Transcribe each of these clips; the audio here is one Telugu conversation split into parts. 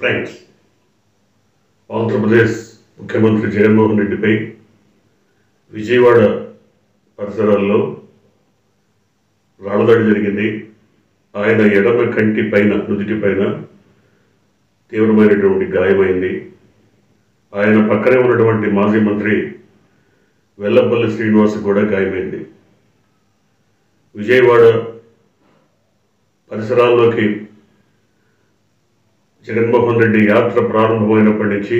ఫ్రెండ్స్, ఆంధ్రప్రదేశ్ ముఖ్యమంత్రి జగన్మోహన్ రెడ్డిపై విజయవాడ పరిసరాల్లో రాళ్లదాడి జరిగింది. ఆయన ఎడమ కంటి పైన నుదిటి పైన తీవ్రమైనటువంటి గాయమైంది. ఆయన పక్కనే ఉన్నటువంటి మాజీ మంత్రి వెల్లంపల్లి శ్రీనివాస్ కూడా గాయమైంది. విజయవాడ పరిసరాల్లోకి జగన్మోహన్ రెడ్డి యాత్ర ప్రారంభమైనప్పటి నుంచి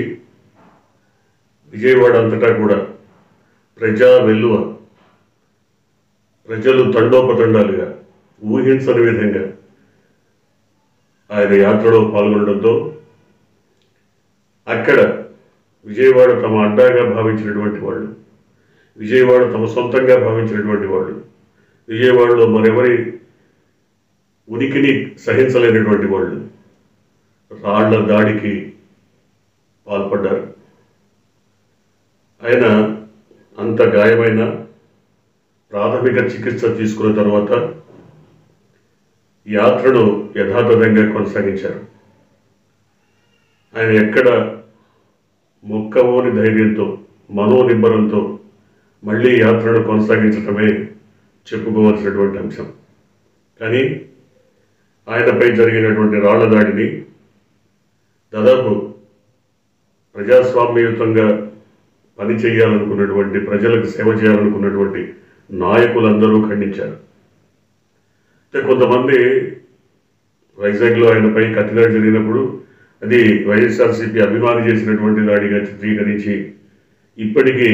విజయవాడ అంతటా కూడా ప్రజా వెల్లువ, ప్రజలు తండోపతండాలుగా ఊహించని విధంగా ఆయన యాత్రలో పాల్గొనడంతో అక్కడ విజయవాడ తమ అడ్డాగా భావించినటువంటి వాళ్ళు, విజయవాడ తమ సొంతంగా భావించినటువంటి వాళ్ళు, విజయవాడలో మరెవరి ఉనికిని సహించలేనటువంటి వాళ్ళు రాళ్ల దాడికి పాల్పడ్డారు. ఆయన అంత గాయమైన ప్రాథమిక చికిత్స తీసుకున్న తర్వాత యాత్రను యథాతథంగా కొనసాగించారు. ఆయన ఎక్కడ మొక్కవోని ధైర్యంతో, మనోనిబ్బరంతో మళ్ళీ యాత్రను కొనసాగించటమే చెప్పుకోవాల్సినటువంటి అంశం. కానీ ఆయనపై జరిగినటువంటి రాళ్ల దాడిని దాదాపు ప్రజాస్వామ్యయుతంగా పని చేయాలనుకున్నటువంటి, ప్రజలకు సేవ చేయాలనుకున్నటువంటి నాయకులందరూ ఖండించారు. కొంతమంది వైజాగ్లో ఆయనపై కత్తిదాడి జరిగినప్పుడు అది వైఎస్ఆర్సీపీ అభిమాని చేసినటువంటి దాడిగా చిత్రీకరించి ఇప్పటికీ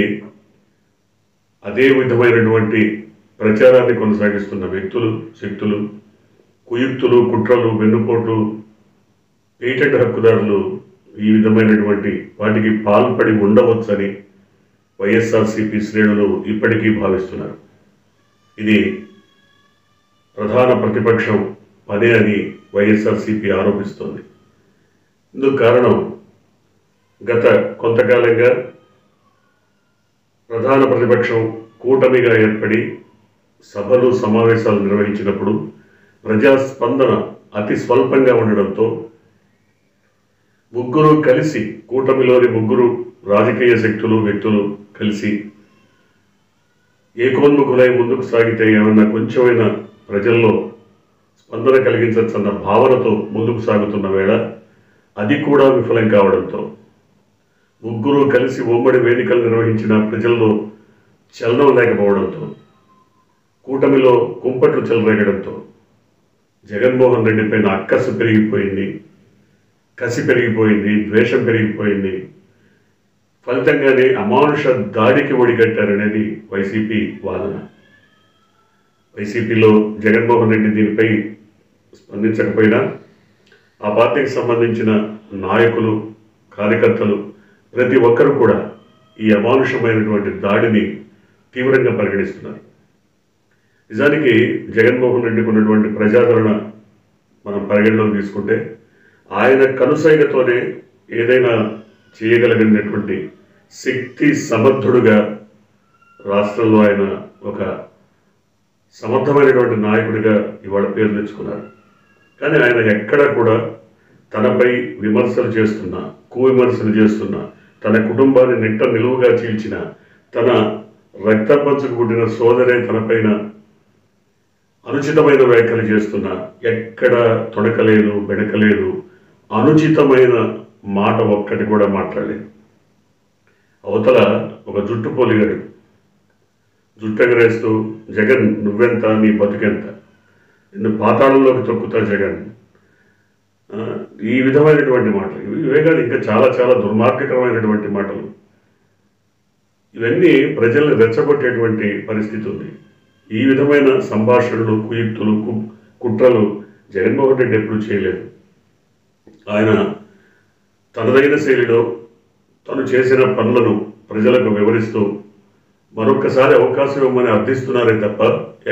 అదే విధమైనటువంటి ప్రచారాన్ని కొనసాగిస్తున్న వ్యక్తులు, శక్తులు, కుయుక్తులు, కుట్రలు, వెన్నుపోట్లు, పేటెంట్ హక్కుదారులు ఈ విధమైనటువంటి వాటికి పాల్పడి ఉండవచ్చని వైఎస్ఆర్సీపీ శ్రేణులు ఇప్పటికీ భావిస్తున్నారు. ఇది ప్రధాన ప్రతిపక్షం పనే అని వైఎస్ఆర్సీపీ ఆరోపిస్తోంది. ఇందుకు కారణం గత కొంతకాలంగా ప్రధాన ప్రతిపక్షం కూటమిగా ఏర్పడి సభలు, సమావేశాలు నిర్వహించినప్పుడు ప్రజాస్పందన అతి స్వల్పంగా ఉండడంతో ముగ్గురు కలిసి, కూటమిలోని ముగ్గురు రాజకీయ శక్తులు, వ్యక్తులు కలిసి ఏకోన్ముఖులై ముందుకు సాగితే ఏమన్నా కొంచెమైనా ప్రజల్లో స్పందన కలిగించవచ్చన్న భావనతో ముందుకు సాగుతున్న వేళ అది కూడా విఫలం కావడంతో, ముగ్గురు కలిసి ఉమ్మడి వేదికలు నిర్వహించిన ప్రజల్లో చలనం లేకపోవడంతో, కూటమిలో కుంపట్లు చెలరేగడంతో జగన్మోహన్ రెడ్డి పైన అక్కసు పెరిగిపోయింది, కసి పెరిగిపోయింది, ద్వేషం పెరిగిపోయింది. ఫలితంగానే అమానుష దాడికి ఒడిగట్టారనేది వైసీపీ వాదన. వైసీపీలో జగన్మోహన్ రెడ్డి దీనిపై స్పందించకపోయినా ఆ పార్టీకి సంబంధించిన నాయకులు, కార్యకర్తలు ప్రతి ఒక్కరూ కూడా ఈ అమానుషమైనటువంటి దాడిని తీవ్రంగా పరిగణిస్తున్నారు. నిజానికి జగన్మోహన్ రెడ్డికి ఉన్నటువంటి ప్రజాదరణ మనం పరిగణలోకి తీసుకుంటే ఆయన కనుసైగతోనే ఏదైనా చేయగలిగినటువంటి శక్తి సమర్థుడుగా రాష్ట్రంలో ఆయన ఒక సమర్థమైనటువంటి నాయకుడిగా ఇవాళ పేరు తెచ్చుకున్నారు. కానీ ఆయన ఎక్కడ కూడా తనపై విమర్శలు చేస్తున్నా, కువిమర్శలు చేస్తున్నా, తన కుటుంబాన్ని నిట్ట నిలువుగా చీల్చిన, తన రక్తపంచుకు పుట్టిన సోదరే తనపైన అనుచితమైన వ్యాఖ్యలు చేస్తున్నా ఎక్కడ తొడకలేదు, బెడకలేదు, అనుచితమైన మాట ఒక్కటి కూడా మాట్లాడలేదు. అవతల ఒక జుట్టు పోలిగాడు, జుట్టు ఎగరేస్తూ జగన్ నువ్వెంత, నీ బతుకెంత, నిన్ను పాతాళంలోకి తొక్కుతా జగన్, ఈ విధమైనటువంటి మాటలు, ఇవే కాదు ఇంకా చాలా చాలా దుర్మార్గకరమైనటువంటి మాటలు. ఇవన్నీ ప్రజల్ని రెచ్చగొట్టేటువంటి పరిస్థితి ఉంది. ఈ విధమైన సంభాషణలు, కుయుక్తులు, కుట్రలు జగన్మోహన్ రెడ్డి ఎప్పుడూ చేయలేదు. ఆయన తనదైన శైలిలో తను చేసిన పనులను ప్రజలకు వివరిస్తూ మరొక్కసారి అవకాశం ఇవ్వమని అర్థిస్తున్నారే తప్ప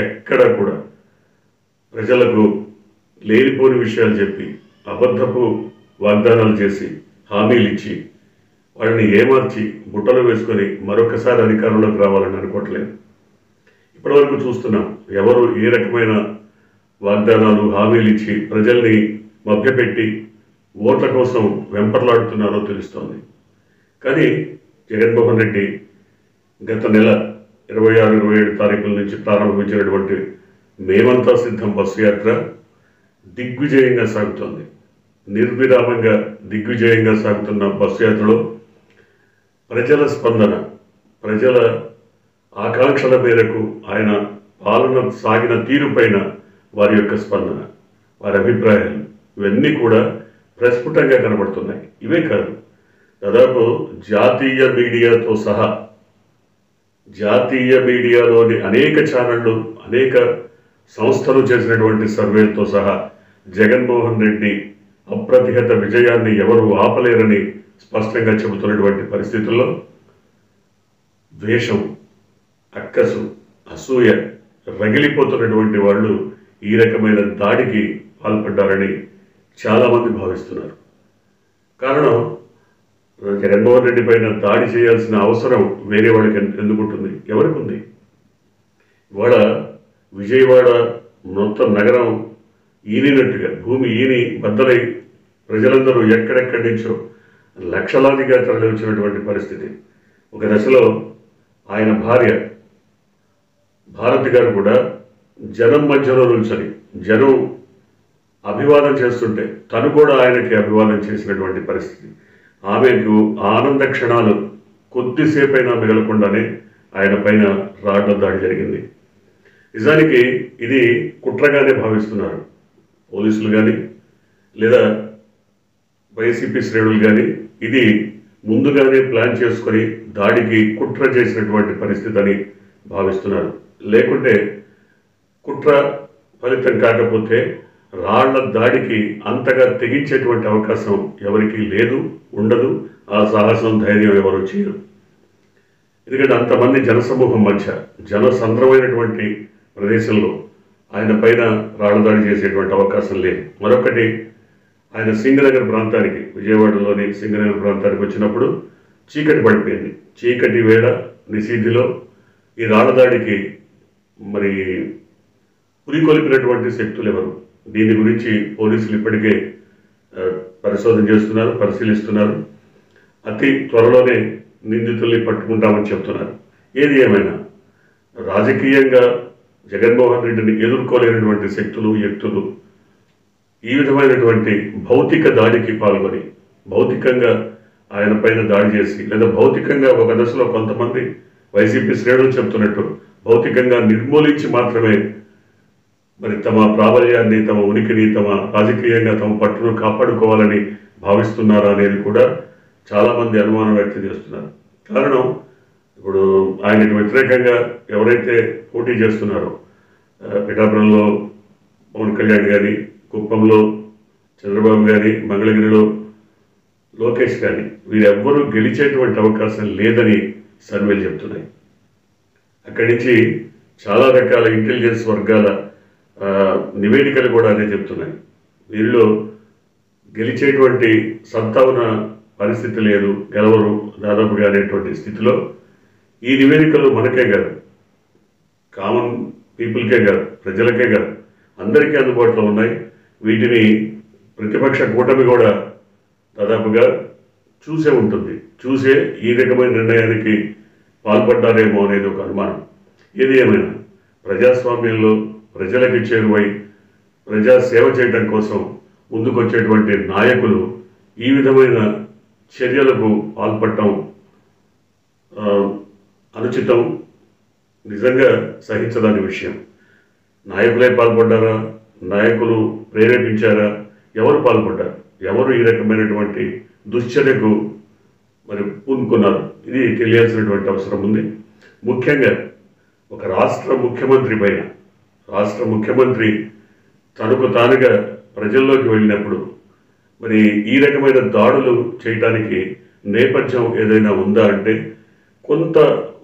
ఎక్కడా కూడా ప్రజలకు లేనిపోని విషయాలు చెప్పి, అబద్ధపు వాగ్దానాలు చేసి, హామీలు ఇచ్చి వాళ్ళని ఏమార్చి బుట్టలు వేసుకొని మరొకసారి అధికారంలోకి రావాలని అనుకోవట్లేదు. ఇప్పటివరకు చూస్తున్నాం ఎవరు ఏ రకమైన వాగ్దానాలు, హామీలు ఇచ్చి ప్రజల్ని మభ్యపెట్టి ఓట్ల కోసం వెంపర్లాడుతున్నారో తెలుస్తోంది. కానీ జగన్మోహన్ రెడ్డి గత నెల 26, 27 తారీఖుల నుంచి ప్రారంభించినటువంటి మేమంతా సిద్ధం బస్సు యాత్ర దిగ్విజయంగా సాగుతోంది. నిర్విరామంగా దిగ్విజయంగా సాగుతున్న బస్సు యాత్రలో ప్రజల స్పందన, ప్రజల ఆకాంక్షల మేరకు ఆయన పాలన సాగిన తీరుపైన వారి యొక్క స్పందన, వారి అభిప్రాయాలు ఇవన్నీ కూడా ప్రస్ఫుటంగా కనబడుతున్నాయి. ఇవే కాదు, దాదాపు జాతీయ మీడియాతో సహా జాతీయ మీడియాలోని అనేక ఛానళ్లు, అనేక సంస్థలు చేసినటువంటి సర్వేలతో సహా జగన్మోహన్ రెడ్డి అప్రతిహత విజయాన్ని ఎవరు ఆపలేరని స్పష్టంగా చెబుతున్నటువంటి పరిస్థితుల్లో ద్వేషం, అక్కసు, అసూయ రగిలిపోతున్నటువంటి వాళ్ళు ఈ రకమైన దాడికి పాల్పడ్డారని చాలామంది భావిస్తున్నారు. కారణం, జగన్మోహన్ రెడ్డి పైన దాడి చేయాల్సిన అవసరం వేరే వాళ్ళకి ఎందుకుంటుంది? ఎవరికి ఉంది? ఇవాళ విజయవాడ మొత్తం నగరం ఈనినట్టుగా, భూమి ఈని బద్దలై ప్రజలందరూ ఎక్కడెక్కడి నుంచో లక్షలాదిగా తరలి వచ్చినటువంటి పరిస్థితి. ఒక దశలో ఆయన భార్య భారతి గారు కూడా జనం మధ్యలో నుంచని జనం అభివాదం చేస్తుంటే తను కూడా ఆయనకి అభివాదం చేసినటువంటి పరిస్థితి. ఆమెకు ఆనంద క్షణాలు కొద్దిసేపైనా మిగలకుండానే ఆయన పైన రాళ్ల దాడి జరిగింది. నిజానికి ఇది కుట్రగానే భావిస్తున్నారు పోలీసులు కానీ లేదా వైసీపీ శ్రేణులు కానీ. ఇది ముందుగానే ప్లాన్ చేసుకొని దాడికి కుట్ర చేసినటువంటి పరిస్థితి అని భావిస్తున్నారు. లేకుంటే కుట్ర ఫలితం కాకపోతే రాళ్ల దాడికి అంతగా తెగించేటువంటి అవకాశం ఎవరికీ లేదు, ఉండదు. ఆ సాహసం, ధైర్యం ఎవరు చేయరు. ఎందుకంటే అంతమంది జనసమూహం మధ్య, జనసంద్రమైనటువంటి ప్రదేశంలో ఆయన పైన రాళ్ల దాడి చేసేటువంటి అవకాశం లేదు. మరొకటి, ఆయన సింగనగర్ ప్రాంతానికి, విజయవాడలోని సింగనగర్ ప్రాంతానికి వచ్చినప్పుడు చీకటి పడిపోయింది. చీకటి వేళ నిశీధిలో ఈ రాళ్ల దాడికి మరి పురికొల్పినటువంటి శక్తులు ఎవరు? దీని గురించి పోలీసులు ఇప్పటికే పరిశోధన చేస్తున్నారు, పరిశీలిస్తున్నారు. అతి త్వరలోనే నిందితుల్ని పట్టుకుంటామని చెప్తున్నారు. ఏది ఏమైనా రాజకీయంగా జగన్మోహన్ రెడ్డిని ఎదుర్కోలేనటువంటి శక్తులు, వ్యక్తులు ఈ విధమైనటువంటి భౌతిక దాడికి పాల్గొని, భౌతికంగా ఆయన పైన దాడి చేసి, లేదా భౌతికంగా ఒక దశలో కొంతమంది వైసీపీ శ్రేణులు చెప్తున్నట్టు భౌతికంగా నిర్మూలించి మాత్రమే మరి తమ ప్రాబల్యాన్ని, తమ ఉనికిని, తమ రాజకీయంగా తమ పట్టును కాపాడుకోవాలని భావిస్తున్నారా అనేది కూడా చాలామంది అనుమానం వ్యక్తం చేస్తున్నారు. కారణం, ఇప్పుడు ఆయనకు వ్యతిరేకంగా ఎవరైతే పోటీ చేస్తున్నారో, పిఠాపురంలో పవన్ కళ్యాణ్ కానీ, కుప్పంలో చంద్రబాబు కానీ, మంగళగిరిలో లోకేష్ కానీ, వీరెవ్వరూ గెలిచేటువంటి అవకాశం లేదని సర్వేలు చెప్తున్నాయి. అక్కడి నుంచి చాలా రకాల ఇంటెలిజెన్స్ వర్గాల నివేదికలు కూడా అదే చెప్తున్నాయి. వీళ్ళు గెలిచేటువంటి సత్తా ఉన్న పరిస్థితి లేదు, గెలవరు దాదాపుగా అనేటువంటి స్థితిలో ఈ నివేదికలు మనకే కాదు, కామన్ పీపుల్కే కాదు, ప్రజలకే కాదు, అందరికీ అందుబాటులో ఉన్నాయి. వీటిని ప్రతిపక్ష కూటమి కూడా దాదాపుగా చూసే ఉంటుంది. చూసే ఈ రకమైన నిర్ణయానికి పాల్పడ్డారేమో అనేది ఒక అనుమానం. ఏది ఏమైనా ప్రజాస్వామ్యంలో ప్రజలకి చేరువై ప్రజా సేవ చేయడం కోసం ముందుకొచ్చేటువంటి నాయకులు ఈ విధమైన చర్యలకు పాల్పడటం అనుచితం, నిజంగా సహించదాని విషయం. నాయకులే పాల్పడ్డారా? నాయకులు ప్రేరేపించారా? ఎవరు పాల్పడ్డారు? ఎవరు ఈ రకమైనటువంటి దుశ్చర్యకు మరి పూనుకున్నారు? ఇది తెలియాల్సినటువంటి అవసరం ఉంది. ముఖ్యంగా ఒక రాష్ట్ర ముఖ్యమంత్రి పైన, రాష్ట్ర ముఖ్యమంత్రి తనకు తానుగా ప్రజల్లోకి వెళ్ళినప్పుడు మరి ఈ రకమైన దాడులు చేయడానికి నేపథ్యం ఏదైనా ఉందా అంటే కొంత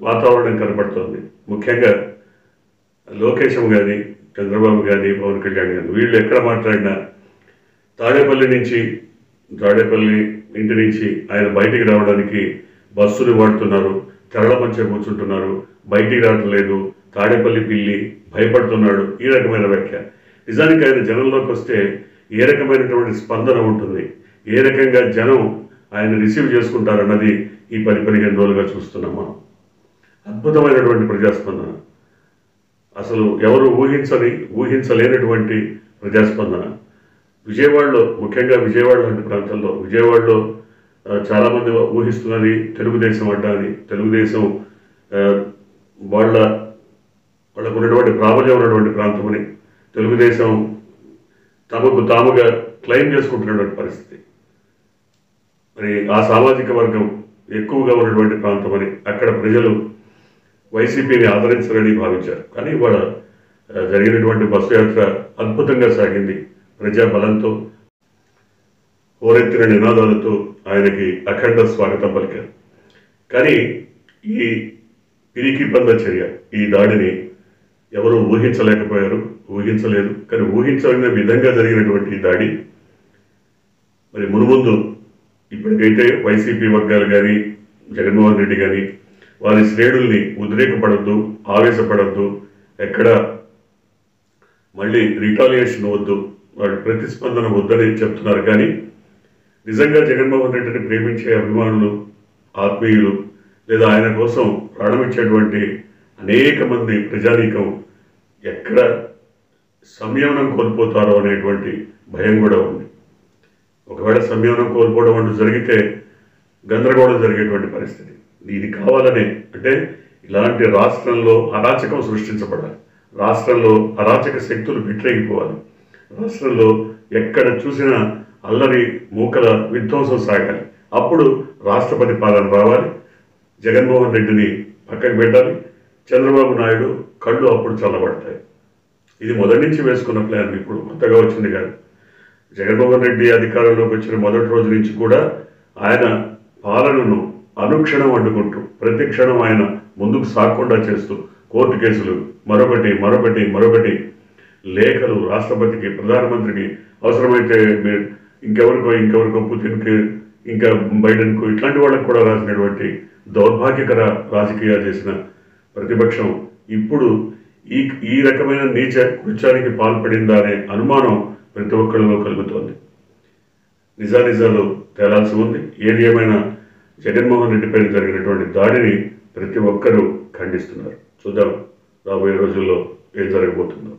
వాతావరణం కనబడుతోంది. ముఖ్యంగా లోకేశం కానీ, చంద్రబాబు కానీ, పవన్ కళ్యాణ్ కానీ వీళ్ళు ఎక్కడ మాట్లాడినా తాడేపల్లి ఇంటి నుంచి ఆయన బయటికి రావడానికి బస్సులు వాడుతున్నారు, తెరల మధ్య కూర్చుంటున్నారు, బయటికి రావట్లేదు, తాడేపల్లి పిల్లి భయపడుతున్నాడు, ఈ రకమైన వ్యాఖ్య. నిజానికి ఆయన జనంలోకి వస్తే ఏ రకమైనటువంటి స్పందన ఉంటుంది, ఏ రకంగా జనం ఆయన రిసీవ్ చేసుకుంటారన్నది ఈ 10-15 రోజులుగా చూస్తున్నాం మనం. అద్భుతమైనటువంటి ప్రజాస్పందన, అసలు ఎవరు ఊహించలేనటువంటి ప్రజాస్పందన. విజయవాడలో, ముఖ్యంగా విజయవాడ లాంటి ప్రాంతాల్లో, విజయవాడలో చాలామంది ఊహిస్తున్నది తెలుగుదేశం అడ్డా అని, తెలుగుదేశం వాళ్ళకు ఉన్నటువంటి ప్రాబల్యం ఉన్నటువంటి ప్రాంతం అని, తెలుగుదేశం తమకు తాముగా క్లెయిమ్ చేసుకుంటున్నటువంటి పరిస్థితి. మరి ఆ సామాజిక వర్గం ఎక్కువగా ఉన్నటువంటి ప్రాంతం అని అక్కడ ప్రజలు వైసీపీని ఆదరించాలని భావించారు. కానీ ఇవాళ జరిగినటువంటి బస్సు యాత్ర అద్భుతంగా సాగింది. ప్రజాబలంతో, హోరెత్తిన నినాదాలతో ఆయనకి అఖండ స్వాగతం పలికారు. కానీ ఈ పిరికి పంద చర్య, ఈ దాడిని ఎవరు ఊహించలేకపోయారు, ఊహించలేదు. కానీ ఊహించలేని విధంగా జరిగినటువంటి ఈ దాడి మరి మునుముందు ఇప్పటికైతే వైసీపీ వర్గాలు కానీ, జగన్మోహన్ రెడ్డి కానీ వారి శ్రేణుల్ని ఉద్రేకపడద్దు, ఆవేశపడద్దు, ఎక్కడ మళ్ళీ రిటాలియేషన్ వద్దు, వాళ్ళు ప్రతిస్పందన వద్దని చెప్తున్నారు. కానీ నిజంగా జగన్మోహన్ రెడ్డిని ప్రేమించే అభిమానులు, ఆత్మీయులు, లేదా ఆయన కోసం ప్రాణమిచ్చేటువంటి అనేక మంది ప్రజానీకం ఎక్కడ సంయమనం కోల్పోతారో అనేటువంటి భయం కూడా ఉంది. ఒకవేళ సంయమనం కోల్పోవడం అంటూ జరిగితే గందరగోళం జరిగేటువంటి పరిస్థితి. ఇది కావాలనే, అంటే ఇలాంటి రాష్ట్రంలో అరాచకం సృష్టించబడాలి, రాష్ట్రంలో అరాచక శక్తులు పెట్టలేకపోవాలి, రాష్ట్రంలో ఎక్కడ చూసినా అల్లరి మూకల విధ్వంసం సాగాలి. అప్పుడు రాష్ట్రపతి పాలన రావాలి, జగన్మోహన్ రెడ్డిని పక్కకు పెట్టాలి, చంద్రబాబు నాయుడు కళ్ళు అప్పుడు చల్లబడతాయి. ఇది మొదటి నుంచి వేసుకున్న ప్లాన్, ఇప్పుడు కొత్తగా వచ్చింది కాదు. జగన్మోహన్ రెడ్డి అధికారంలోకి వచ్చిన మొదటి రోజు నుంచి కూడా ఆయన పాలనను అనుక్షణం అడ్డుకుంటూ, ప్రతి క్షణం ఆయన ముందుకు సాగకుండా చేస్తూ, కోర్టు కేసులు మరొకటి మరొకటి మరొకటి, లేఖలు రాష్ట్రపతికి, ప్రధానమంత్రికి, అవసరమైతే ఇంకెవరికో పుతిన్కి, ఇంకా బైడెన్కు, ఇట్లాంటి వాళ్ళకు కూడా రాసినటువంటి దౌర్భాగ్యకర రాజకీయాలు చేసిన ప్రతిపక్షం ఇప్పుడు ఈ రకమైన నీచ కృత్యానికి పాల్పడిందా అనే అనుమానం ప్రతి ఒక్కరిలో కలుగుతోంది. నిజానిజాలు తేలాల్సి ఉంది. ఏది ఏమైనా జగన్మోహన్ రెడ్డి పైన జరిగినటువంటి దాడిని ప్రతి ఒక్కరూ ఖండిస్తున్నారు. చూద్దాం రాబోయే రోజుల్లో ఏం జరగబోతుందో.